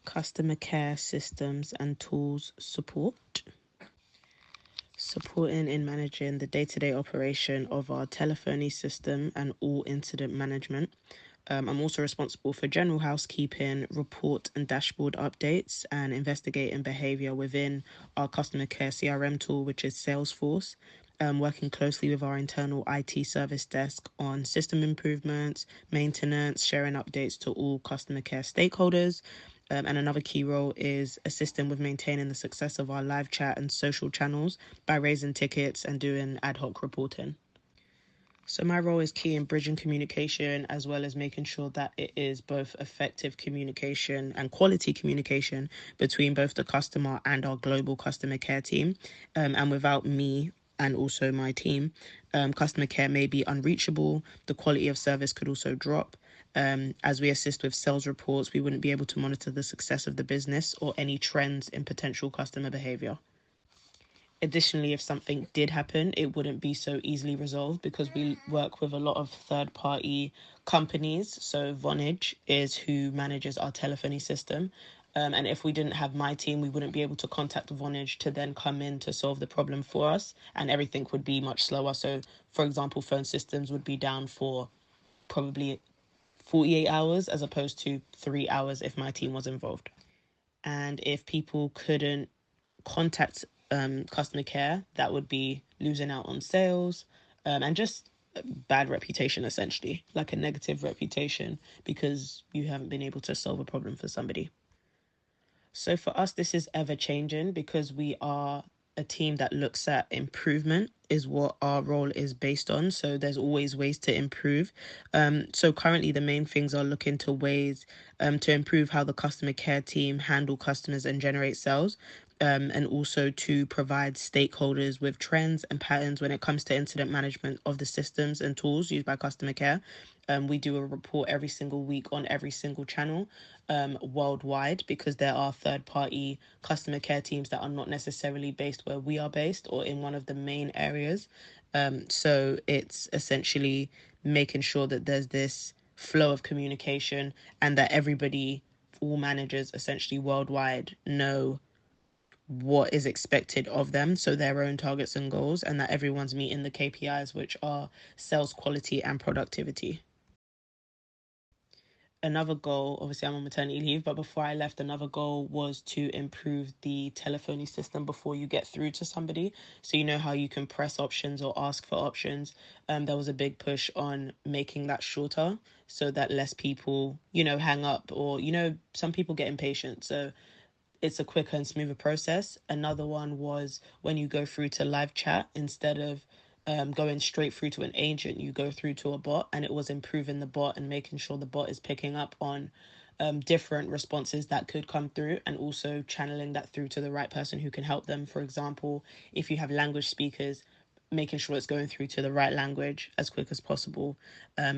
Customer care systems and tools support. Supporting in managing the day-to-day operation of our telephony system and all incident management. I'm also responsible for general housekeeping, report and dashboard updates, and investigating behavior within our customer care CRM tool, which is Salesforce. Working closely with our internal IT service desk on system improvements, maintenance, sharing updates to all customer care stakeholders. And another key role is assisting with maintaining the success of our live chat and social channels by raising tickets and doing ad hoc reporting. So my role is key in bridging communication as well as making sure that it is both effective communication and quality communication between both the customer and our global customer care team. And without me and also my team, customer care may be unreachable. The quality of service could also drop. As we assist with sales reports, we wouldn't be able to monitor the success of the business or any trends in potential customer behavior. Additionally, if something did happen, it wouldn't be so easily resolved because we work with a lot of third-party companies. So Vonage is who manages our telephony system. And if we didn't have my team, we wouldn't be able to contact Vonage to then come in to solve the problem for us, and everything would be much slower. So, for example, phone systems would be down for probably 48 hours as opposed to 3 hours if my team was involved. And if people couldn't contact customer care, that would be losing out on sales, and just bad reputation, essentially, like a negative reputation because you haven't been able to solve a problem for somebody. So for us, this is ever changing because we are a team that looks at improvement is what our role is based on. So there's always ways to improve. So currently the main things are looking to ways to improve how the customer care team handle customers and generate sales. And also to provide stakeholders with trends and patterns when it comes to incident management of the systems and tools used by customer care. We do a report every single week on every single channel worldwide because there are third party customer care teams that are not necessarily based where we are based or in one of the main areas. So it's essentially making sure that there's this flow of communication and that everybody, all managers essentially worldwide, know what is expected of them, so their own targets and goals, and that everyone's meeting the KPIs, which are sales quality and productivity. Another goal, obviously I'm on maternity leave, but before I left, another goal was to improve the telephony system before you get through to somebody. So you know how you can press options or ask for options. There was a big push on making that shorter so that less people, hang up, or, some people get impatient. So it's a quicker and smoother process. Another one was when you go through to live chat, instead of going straight through to an agent, you go through to a bot, and it was improving the bot and making sure the bot is picking up on different responses that could come through and also channeling that through to the right person who can help them. For example, if you have language speakers, making sure it's going through to the right language as quick as possible.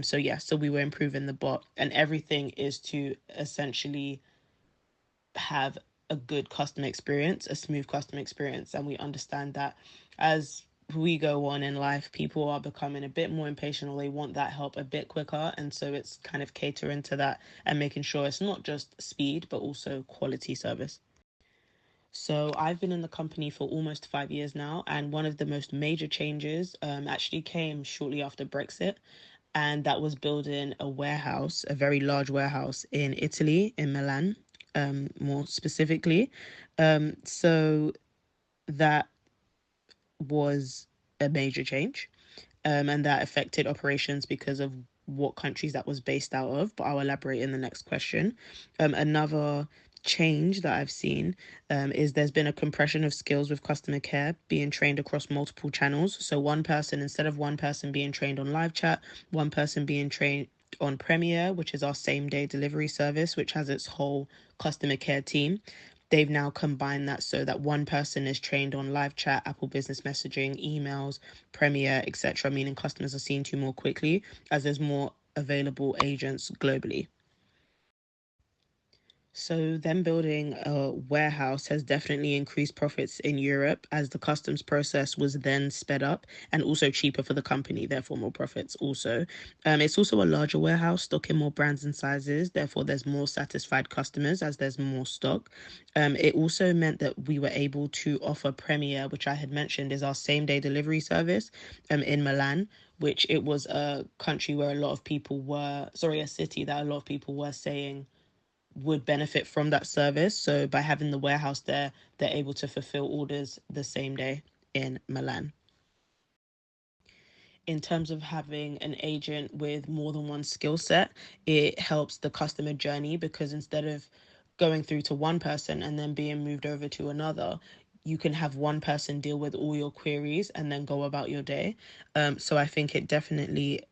So we were improving the bot, and everything is to essentially have a good customer experience, a smooth customer experience. And we understand that as we go on in life, people are becoming a bit more impatient or they want that help a bit quicker. And so it's kind of catering to that and making sure it's not just speed, but also quality service. So I've been in the company for almost 5 years now, and one of the most major changes actually came shortly after Brexit, and that was building a warehouse, a very large warehouse in Italy, in Milan, more specifically. So that was a major change, and that affected operations because of what countries that was based out of, but I'll elaborate in the next question. Another change that I've seen is there's been a compression of skills with customer care being trained across multiple channels. So one person, instead of one person being trained on live chat, one person being trained on Premiere, which is our same day delivery service, which has its whole customer care team. They've now combined that so that one person is trained on live chat, Apple Business Messaging, emails, Premiere, etc., meaning customers are seen to more quickly as there's more available agents globally. So them building a warehouse has definitely increased profits in Europe as the customs process was then sped up and also cheaper for the company, therefore more profits also. It's also a larger warehouse, stocking more brands and sizes, therefore there's more satisfied customers as there's more stock. It also meant that we were able to offer Premier, which I had mentioned is our same day delivery service, in Milan, which it was a country where a lot of people were, sorry, a city that a lot of people were saying would benefit from that service. So by having the warehouse there, they're able to fulfill orders the same day in Milan. In terms of having an agent with more than one skill set, it helps the customer journey because instead of going through to one person and then being moved over to another, you can have one person deal with all your queries and then go about your day. So I think it definitely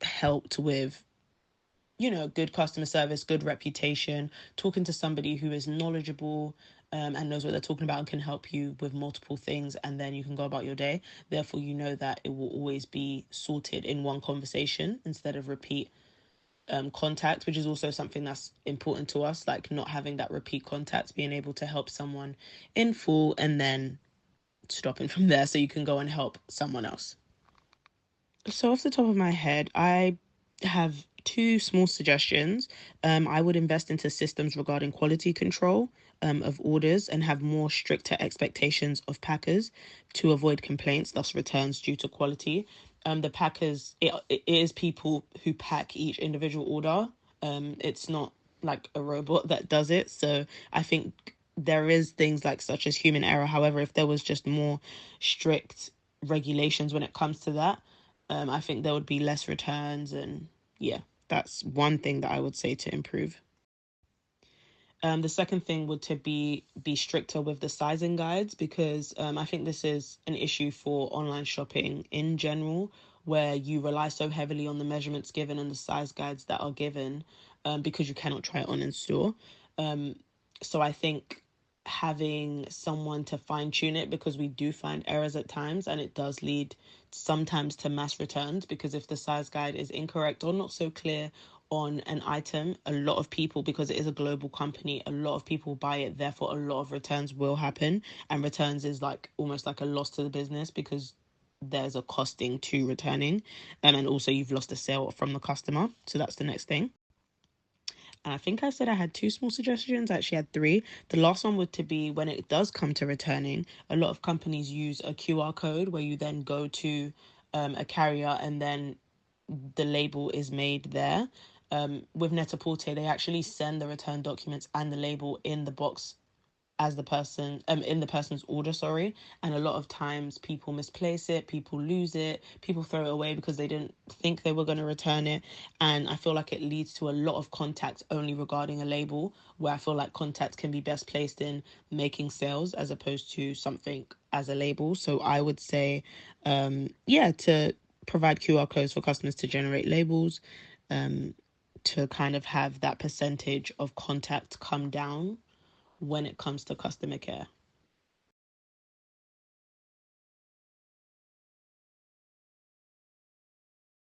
helped with good customer service, good reputation, talking to somebody who is knowledgeable and knows what they're talking about and can help you with multiple things, and then you can go about your day. Therefore, you know that it will always be sorted in one conversation instead of repeat contact, which is also something that's important to us, like not having that repeat contact, being able to help someone in full and then stopping from there so you can go and help someone else. So, off the top of my head, I have two small suggestions. I would invest into systems regarding quality control of orders and have more stricter expectations of packers to avoid complaints, thus returns due to quality. The packers, it is people who pack each individual order. It's not like a robot that does it. So, I think there is things like such as human error. However, if there was just more strict regulations when it comes to that, I think there would be less returns, and yeah, that's one thing that I would say to improve. The second thing would to be stricter with the sizing guides because I think this is an issue for online shopping in general, where you rely so heavily on the measurements given and the size guides that are given, because you cannot try it on in store. Um, so I think having someone to fine tune it, because we do find errors at times and it does lead sometimes to mass returns, because if the size guide is incorrect or not so clear on an item, a lot of people, because it is a global company, a lot of people buy it, therefore a lot of returns will happen, and returns is like almost like a loss to the business because there's a costing to returning, and also you've lost a sale from the customer. So that's the next thing. And I think I said I had two small suggestions. I actually had three. The last one would to be when it does come to returning, a lot of companies use a QR code where you then go to a carrier and then the label is made there. With Net-a-Porter, they actually send the return documents and the label in the box as the person in the person's order, sorry. And a lot of times people misplace it, people lose it, people throw it away because they didn't think they were going to return it. And I feel like it leads to a lot of contact only regarding a label, where I feel like contact can be best placed in making sales as opposed to something as a label. So I would say yeah, to provide QR codes for customers to generate labels, um to kind of have that percentage of contact come down when it comes to customer care.